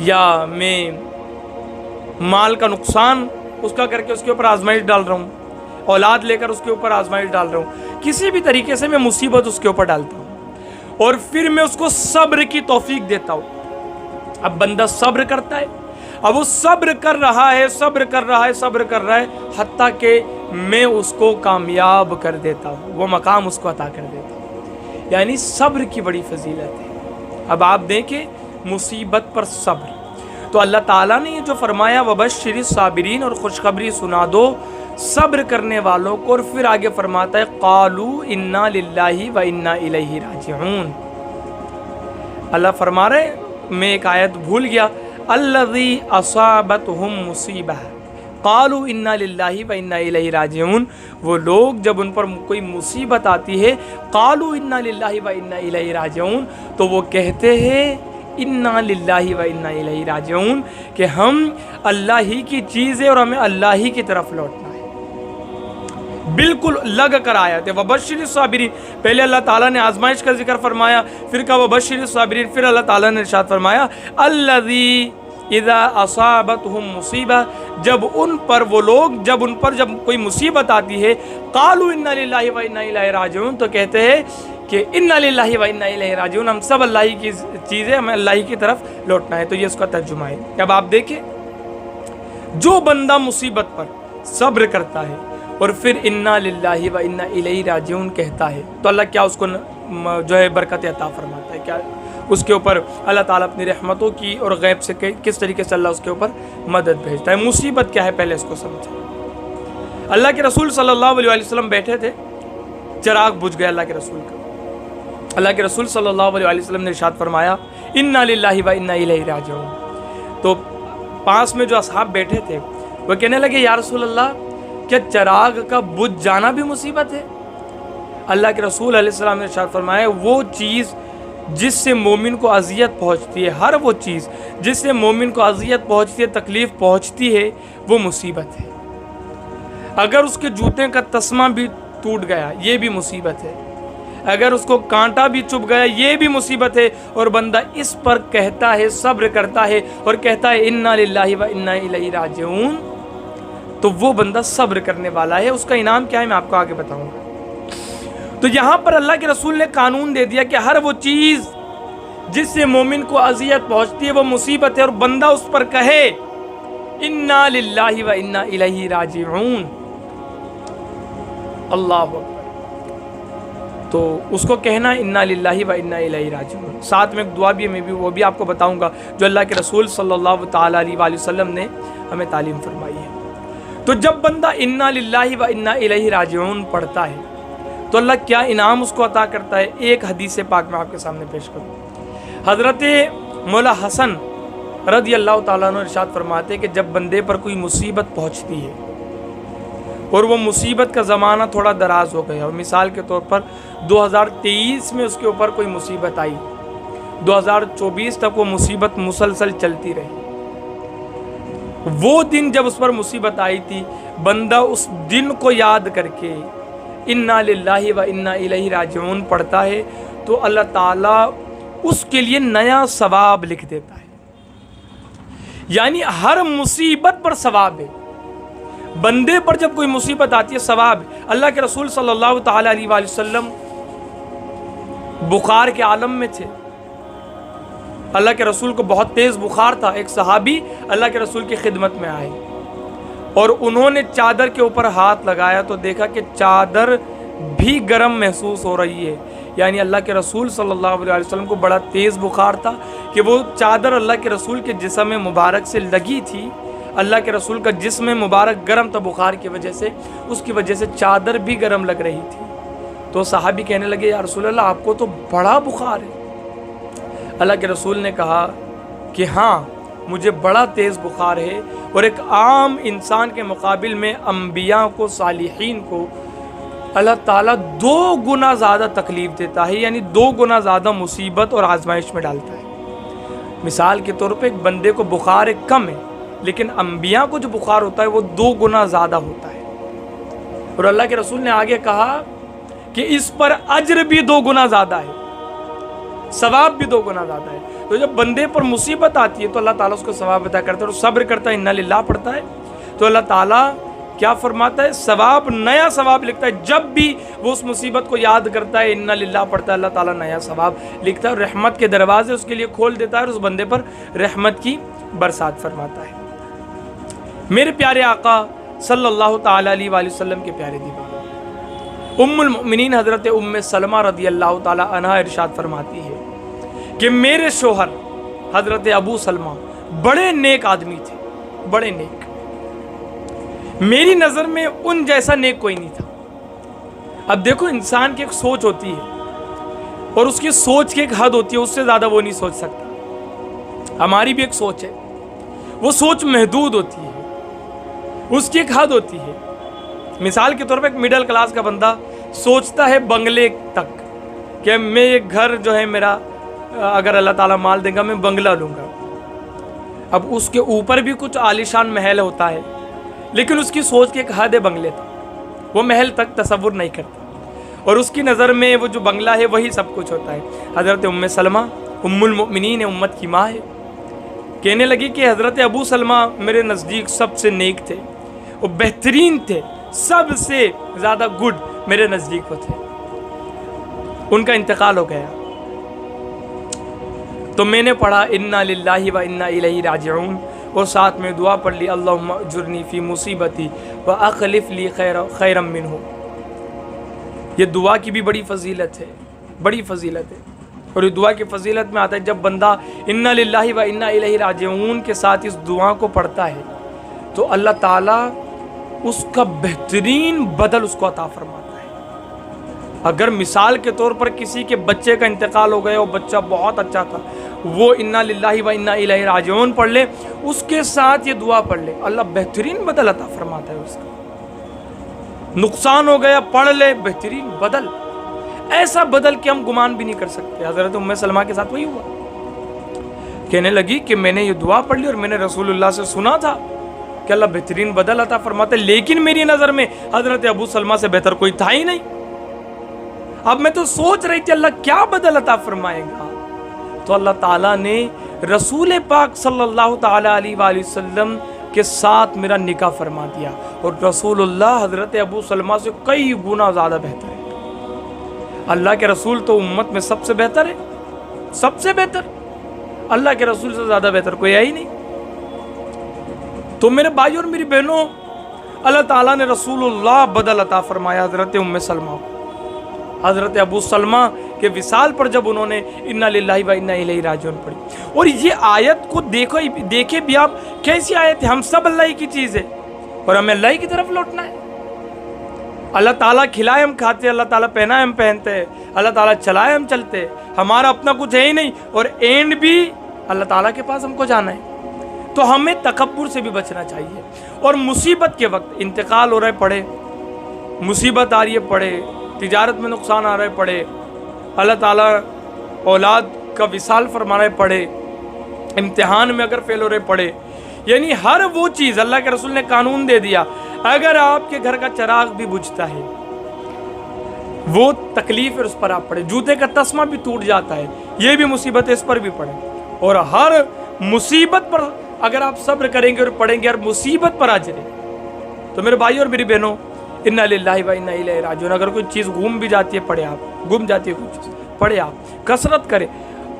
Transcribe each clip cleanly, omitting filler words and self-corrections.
یا میں مال کا نقصان اس کا کر کے اس کے اوپر آزمائش ڈال رہا ہوں، اولاد لے کر اس کے اوپر آزمائش ڈال رہا ہوں، کسی بھی طریقے سے میں مصیبت اس کے اوپر ڈالتا ہوں اور پھر میں اس کو صبر کی توفیق دیتا ہوں۔ اب بندہ صبر کرتا ہے، اب وہ صبر کر رہا ہے حتیٰ کہ میں اس کو کامیاب کر دیتا ہوں، وہ مقام اس کو عطا کر دیتا ہوں۔ یعنی صبر کی بڑی فضیلت ہے۔ اب آپ دیکھیں مصیبت پر صبر، تو اللہ تعالیٰ نے یہ جو فرمایا وبشر الصابرین، اور خوشخبری سنا دو صبر کرنے والوں کو، اور پھر آگے فرماتا ہے قالوا انا للہ و انا الیہ راجعون۔ اللہ فرما رہے، میں ایک آیت بھول گیا، الذی اصابتہم مصیبہ قالوا انا للہ و انا الیہ راجعون، وہ لوگ جب ان پر کوئی مصیبت آتی ہے قالوا انا للہ و انا الیہ راجعون، تو وہ کہتے ہیں انا للہ و انا الیہ راجعون، کہ ہم اللہ ہی کی چیز ہے اور ہمیں اللہ ہی کی طرف لوٹنا ہے۔ بالکل لگ کر آیا تھے وبشر الصابرین، پہلے اللہ تعالیٰ نے آزمائش کا ذکر فرمایا، پھر کہا وبشر الصابرین، پھر اللہ تعالیٰ نے ارشاد فرمایا الذی اذا اصابتہم مصیبہ، جب ان پر کوئی مصیبت آتی ہے قالوا انا للہ و انا الیہ راجعون، تو کہتے ہیں کہ انا للہ و انا الیہ راجعون، ہم سب اللہ ہی کی چیزیں، ہمیں اللہ ہی کی طرف لوٹنا ہے۔ تو یہ اس کا ترجمہ ہے۔ اب آپ دیکھیں جو بندہ مصیبت پر صبر کرتا ہے اور پھر انا للہ و انا الیہ راجعون کہتا ہے، تو اللہ کیا اس کو جو ہے برکت عطا فرماتا ہے، کیا اس کے اوپر اللہ تعالیٰ اپنی رحمتوں کی اور غیب سے کس طریقے سے اللہ اس کے اوپر مدد بھیجتا ہے۔ مصیبت کیا ہے پہلے اس کو سمجھیں۔ اللہ کے رسول صلی اللہ علیہ وسلم بیٹھے تھے، چراغ بجھ گیا اللہ کے رسول کا، اللہ کے رسول صلی اللہ علیہ وسلم نے ارشاد فرمایا انا للہ و انا الیہ راجعون۔ تو پاس میں جو اصحاب بیٹھے تھے وہ کہنے لگے یا رسول اللہ، کیا چراغ کا بجھ جانا بھی مصیبت ہے؟ اللہ کے رسول علیہ السلام نے ارشاد فرمایا وہ چیز جس سے مومن کو اذیت پہنچتی ہے، ہر وہ چیز جس سے مومن کو اذیت پہنچتی ہے، تکلیف پہنچتی ہے، وہ مصیبت ہے۔ اگر اس کے جوتے کا تسمہ بھی ٹوٹ گیا یہ بھی مصیبت ہے، اگر اس کو کانٹا بھی چبھ گیا یہ بھی مصیبت ہے، اور بندہ اس پر کہتا ہے، صبر کرتا ہے اور کہتا ہے انا للہ و انا الیہ راجعون، تو وہ بندہ صبر کرنے والا ہے۔ اس کا انعام کیا ہے میں آپ کو آگے بتاؤں گا۔ تو یہاں پر اللہ کے رسول نے قانون دے دیا کہ ہر وہ چیز جس سے مومن کو اذیت پہنچتی ہے وہ مصیبت ہے، اور بندہ اس پر کہے انا للہ و انا الیہ راجعون، اللہ اکبر، تو اس کو کہنا انا للہ و انا الیہ راجعون۔ ساتھ میں ایک دعا بھی ہے، وہ بھی آپ کو بتاؤں گا جو اللہ کے رسول صلی اللہ تعالیٰ علیہ وآلہ وسلم نے ہمیں تعلیم فرمائی ہے۔ تو جب بندہ انا للہ و انا الیہ راجعون پڑھتا ہے تو اللہ کیا انعام اس کو عطا کرتا ہے، ایک حدیث پاک میں آپ کے سامنے پیش کروں۔ حضرت مولا حسن رضی اللہ تعالیٰ عنہ ارشاد فرماتے کہ جب بندے پر کوئی مصیبت پہنچتی ہے اور وہ مصیبت کا زمانہ تھوڑا دراز ہو گیا، اور مثال کے طور پر 2023 میں اس کے اوپر کوئی مصیبت آئی، 2024 تک وہ مصیبت مسلسل چلتی رہی، وہ دن جب اس پر مصیبت آئی تھی، بندہ اس دن کو یاد کر کے انا للہ و انا الیہ راجعون پڑھتا ہے تو اللہ تعالیٰ اس کے لیے نیا ثواب لکھ دیتا ہے۔ یعنی ہر مصیبت پر ثواب ہے، بندے پر جب کوئی مصیبت آتی ہے ثواب ہے۔ اللہ کے رسول صلی اللہ تعالیٰ علیہ وآلہ وسلم بخار کے عالم میں تھے، اللہ کے رسول کو بہت تیز بخار تھا، ایک صحابی اللہ کے رسول کی خدمت میں آئے اور انہوں نے چادر کے اوپر ہاتھ لگایا تو دیکھا کہ چادر بھی گرم محسوس ہو رہی ہے، یعنی اللہ کے رسول صلی اللہ علیہ وسلم کو بڑا تیز بخار تھا کہ وہ چادر اللہ کے رسول کے جسم مبارک سے لگی تھی، اللہ کے رسول کا جسم مبارک گرم تھا بخار کی وجہ سے، اس کی وجہ سے چادر بھی گرم لگ رہی تھی۔ تو صحابی کہنے لگے یا رسول اللہ آپ کو تو بڑا بخار ہے۔ اللہ کے رسول نے کہا کہ ہاں مجھے بڑا تیز بخار ہے، اور ایک عام انسان کے مقابل میں انبیاء کو، صالحین کو اللہ تعالیٰ 2 گنا زیادہ تکلیف دیتا ہے، یعنی 2 گنا زیادہ مصیبت اور آزمائش میں ڈالتا ہے۔ مثال کے طور پہ ایک بندے کو بخار ایک کم ہے، لیکن انبیاء کو جو بخار ہوتا ہے وہ 2 گنا زیادہ ہوتا ہے، اور اللہ کے رسول نے آگے کہا کہ اس پر اجر بھی 2 گنا زیادہ ہے، ثواب بھی 2 گنا زیادہ ہے۔ تو جب بندے پر مصیبت آتی ہے تو اللہ تعالیٰ اس کو ثواب عطا کرتا ہے، اور صبر کرتا ہے، انا للہ پڑھتا ہے تو اللہ تعالیٰ کیا فرماتا ہے؟ ثواب، نیا ثواب لکھتا ہے۔ جب بھی وہ اس مصیبت کو یاد کرتا ہے، انا للہ پڑھتا ہے، اللہ تعالیٰ نیا ثواب لکھتا ہے، اور رحمت کے دروازے اس کے لیے کھول دیتا ہے، اور اس بندے پر رحمت کی برسات فرماتا ہے۔ میرے پیارے آقا صلی اللہ تعالیٰ علیہ وآلہ وسلم کے پیارے دیوانوں، ام المؤمنین حضرت ام سلمہ رضی اللہ تعالیٰ عنہا ارشاد فرماتی ہے کہ میرے شوہر حضرت ابو سلمہ بڑے نیک آدمی تھے، بڑے نیک، میری نظر میں ان جیسا نیک کوئی نہیں تھا۔ اب دیکھو، انسان کی ایک سوچ ہوتی ہے اور اس کی سوچ کی ایک حد ہوتی ہے، اس سے زیادہ وہ نہیں سوچ سکتا۔ ہماری بھی ایک سوچ ہے، وہ سوچ محدود ہوتی ہے، اس کی ایک حد ہوتی ہے۔ مثال کے طور پہ ایک مڈل کلاس کا بندہ سوچتا ہے بنگلے تک، کہ میں ایک گھر جو ہے میرا، اگر اللہ تعالیٰ مال دے گا میں بنگلہ لوں گا۔ اب اس کے اوپر بھی کچھ عالیشان محل ہوتا ہے، لیکن اس کی سوچ کی ایک حد ہے بنگلے تک، وہ محل تک تصور نہیں کرتا، اور اس کی نظر میں وہ جو بنگلہ ہے وہی سب کچھ ہوتا ہے۔ حضرت ام سلمہ ام المؤمنین، امت کی ماں ہے، کہنے لگی کہ حضرت ابو سلمہ میرے نزدیک سب سے نیک تھے، وہ بہترین تھے، سب سے زیادہ گڈ میرے نزدیک وہ تھے۔ ان کا انتقال ہو گیا تو میں نے پڑھا انا للہ و انا الیہ راجعون، اور ساتھ میں دعا پڑھ لی اللہم اجرنی فی مصیبتی و اخلف لی خیرا منہ۔ یہ دعا کی بھی بڑی فضیلت ہے، بڑی فضیلت ہے، اور یہ دعا کی فضیلت میں آتا ہے جب بندہ انا للہ و انا الیہ راجعون کے ساتھ اس دعا کو پڑھتا ہے تو اللہ تعالیٰ اس کا بہترین بدل اس کو عطا فرماتا ہے۔ اگر مثال کے طور پر کسی کے بچے کا انتقال ہو گیا اور بچہ بہت اچھا تھا، وہ انا للہ و انا الیہ راجعون پڑھ لے، اس کے ساتھ یہ دعا پڑھ لے، اللہ بہترین بدل عطا فرماتا ہے اس کا۔ نقصان ہو گیا، پڑھ لے، بہترین بدل، ایسا بدل کہ ہم گمان بھی نہیں کر سکتے۔ حضرت ام سلمہ کے ساتھ وہی ہوا، کہنے لگی کہ میں نے یہ دعا پڑھ لی اور میں نے رسول اللہ سے سنا تھا کہ اللہ بہترین بدل عطا فرماتا ہے، لیکن میری نظر میں حضرت ابو سلمہ سے بہتر کوئی تھا ہی نہیں۔ اب میں تو سوچ رہی تھی اللہ کیا بدل عطا فرمائے گا، تو اللہ تعالیٰ نے رسول پاک صلی اللہ تعالیٰ علیہ وآلہ وسلم کے ساتھ میرا نکاح فرما دیا، اور رسول اللہ حضرت ابو سلمہ سے کئی گنا زیادہ بہتر ہے۔ اللہ کے رسول تو امت میں سب سے بہتر ہے، سب سے بہتر، اللہ کے رسول سے زیادہ بہتر کوئی ہے ہی نہیں۔ تو میرے بھائی اور میری بہنوں، اللہ تعالیٰ نے رسول اللہ بدل عطا فرمایا حضرت ام سلمہ کو۔ حضرت ابو سلمہ کے وصال پر جب انہوں نے انا للہ و انا الیہ راجعون پڑھی، اور یہ آیت کو دیکھے بھی آپ، کیسی آیت ہے؟ ہم سب اللہ ہی کی چیز ہے اور ہمیں اللہ ہی کی طرف لوٹنا ہے۔ اللہ تعالیٰ کھلائے ہم کھاتے، اللہ تعالیٰ پہنائے ہم پہنتے، اللہ تعالیٰ چلائے ہم چلتے، ہمارا اپنا کچھ ہے ہی نہیں، اور اینڈ بھی اللہ تعالیٰ کے پاس ہم کو جانا ہے۔ تو ہمیں تکبر سے بھی بچنا چاہیے، اور مصیبت کے وقت انتقال ہو رہے پڑے، مصیبت آ رہی ہے پڑے، تجارت میں نقصان آ رہے پڑے، اللہ تعالیٰ اولاد کا وصال فرما رہے پڑے، امتحان میں اگر فیل ہو رہے پڑے، یعنی ہر وہ چیز اللہ کے رسول نے قانون دے دیا، اگر آپ کے گھر کا چراغ بھی بجھتا ہے وہ تکلیف اس پر آپ پڑے، جوتے کا تسمہ بھی ٹوٹ جاتا ہے، یہ بھی مصیبت اس پر بھی پڑے، اور ہر مصیبت پر اگر آپ صبر کریں گے اور پڑھیں گے، ہر مصیبت پر اجر ہے۔ تو میرے بھائی اور میری بہنوں، انا للہ و انا الیہ راجعون، اگر کوئی چیز گم بھی جاتی ہے پڑھے آپ، گم جاتی ہے کوئی چیز پڑھے آپ، کثرت کریں،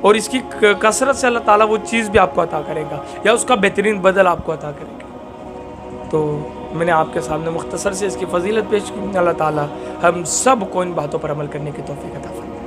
اور اس کی کثرت سے اللہ تعالیٰ وہ چیز بھی آپ کو عطا کرے گا، یا اس کا بہترین بدل آپ کو عطا کرے گا۔ تو میں نے آپ کے سامنے مختصر سے اس کی فضیلت پیش کی۔ اللہ تعالیٰ ہم سب کو ان باتوں پر عمل کرنے کی توفیق عطا فرمائے۔